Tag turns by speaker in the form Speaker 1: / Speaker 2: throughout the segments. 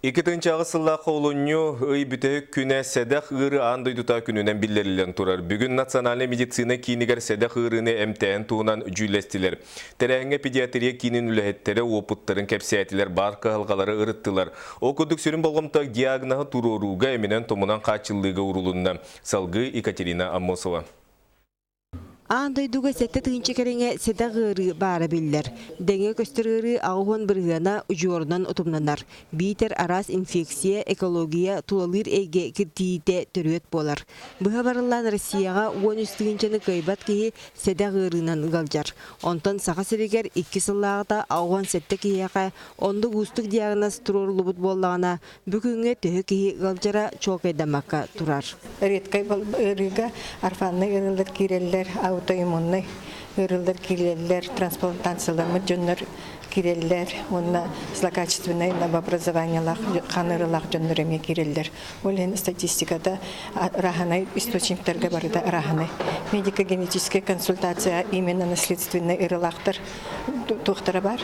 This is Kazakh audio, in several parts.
Speaker 1: İkinci ağısılla kolonyu büte küne sedek ığırı andayduta gününen billerilen turar. Bugün Nasyonal Medisina Kiniger sedek ığırını MTN tuğunan cüylestiler. Terenge pediatriya kinin ülehettere oputların kepsiyetiler barka halgaları ırıttılar. Okuduk sürün bolgomta diagnağı tururuga eminen tomunan kaçıllığı urulundan. Salgı Ekaterina Amosova.
Speaker 2: Andayduga sette tığınçı kerenge sedek ığırı bara biller. Denge köstürürü ağuhan bırgana ucuyordan otumlanar. Biter aras infeksiya, ekologiya, tulalır ege kirtiyite törüet bolar. Bıha barılan Rossiyaga 13 tığınçanı kaybat ki sedek ığırınan galcar. Ondan sağa seriger 2 sılağıda ağuhan sette kiyaka onda gustuk diagnoz turorlubut bollağına bükünge tühü ki galcara çok edamakka turar.
Speaker 3: Retkay ırıga arfanlı ırılır kireller autoimmunny ырылдар киреллер, трансплантациялар, жөннөр киреллер, онна злокачественное новообразованиялар, канырылар жөннөрөме киреллер. Ол ен статистикада раханай источниктарга барда раханай. Медико-генетическая консультация именно наследственный ырылактар тухтара бар,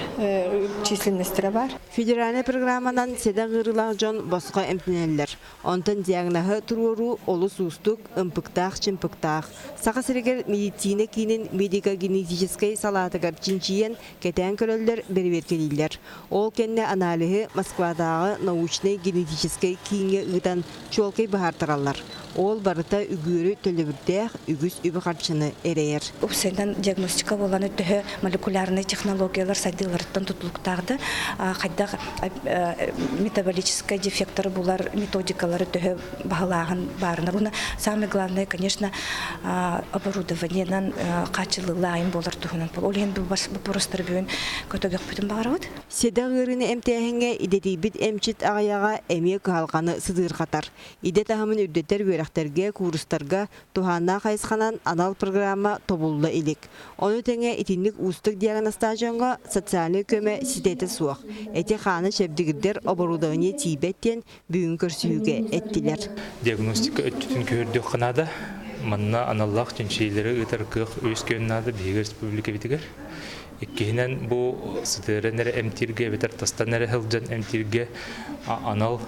Speaker 3: численностьтары бар.
Speaker 2: Федеральный программадан седек ырылар жон босқа эмтинеллер. Онтан диагнозы туруру олус устук, ымпыктах, чымпыктах. Сақа сирегер медицина кинин медико-генетической салатыгар чинчиен кетен көрөллер берберкелилер. Ол кенне анализы Москвадағы научный генетической кинге ыдан чолкай бахартаралар. Ол барыта үгүрү төлөбүрдэх үгүс үбүхарчыны эрейер.
Speaker 4: Обсайдан диагностика боланы төһө молекулярный технологиялар сайдылардан тутулуктарды, кайда метаболический дефекттары булар методикалары төһө баһалаган барына. Буна самое главное, конечно, оборудованиенан качылылайын болар туһунан. Ол енді вопростар бүгүн көтөгөк бүтүн багарабыт.
Speaker 2: Седек ырыны эмтехенге идетибит эмчит агаяга эме калганы сыдыр катар. Иде тахамын үрдөтер бөрөктерге, курстарга туханна кайсханан анал программа тобулла илик. Оны теңе итинник устук диагностажонго социальный көмө ситети суак. Эти ханы шебдигидер оборудование тибеттен бүгүн көрсүүгө эттилер.
Speaker 5: Диагностика өттүн көрдүк канада манна аналлах ченчейлери ытар кых өскөннады Биги республика битигер. Иккенен бу сыдыренер эмтирге бетер тастанер хылжан эмтирге анал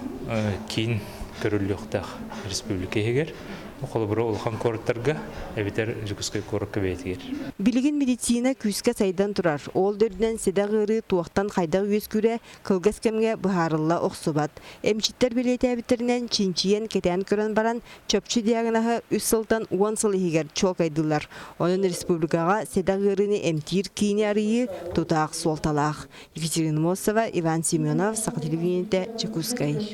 Speaker 5: кин көрүлүктах республика егер. Қолыбыры олған корттарға әбетер жүкіске корыққа бәйтігер.
Speaker 2: Билигин медицина күске сайдан турар. Ол дөрден седек ыры туақтан қайда өз күре кылгас кемге бұхарылла оқсубат. Эмчиттер билеті әбетерінен чинчиен кетен көрін баран чөпчі диагнозы 3 сылтан 10 сыл егер чок айдылар. Оның республикаға седек ырыны эмтир кейіне арıyı тутақ солталақ. Екатерина Мосова, Иван Семенов, Сақы телевидениеде Чекускай.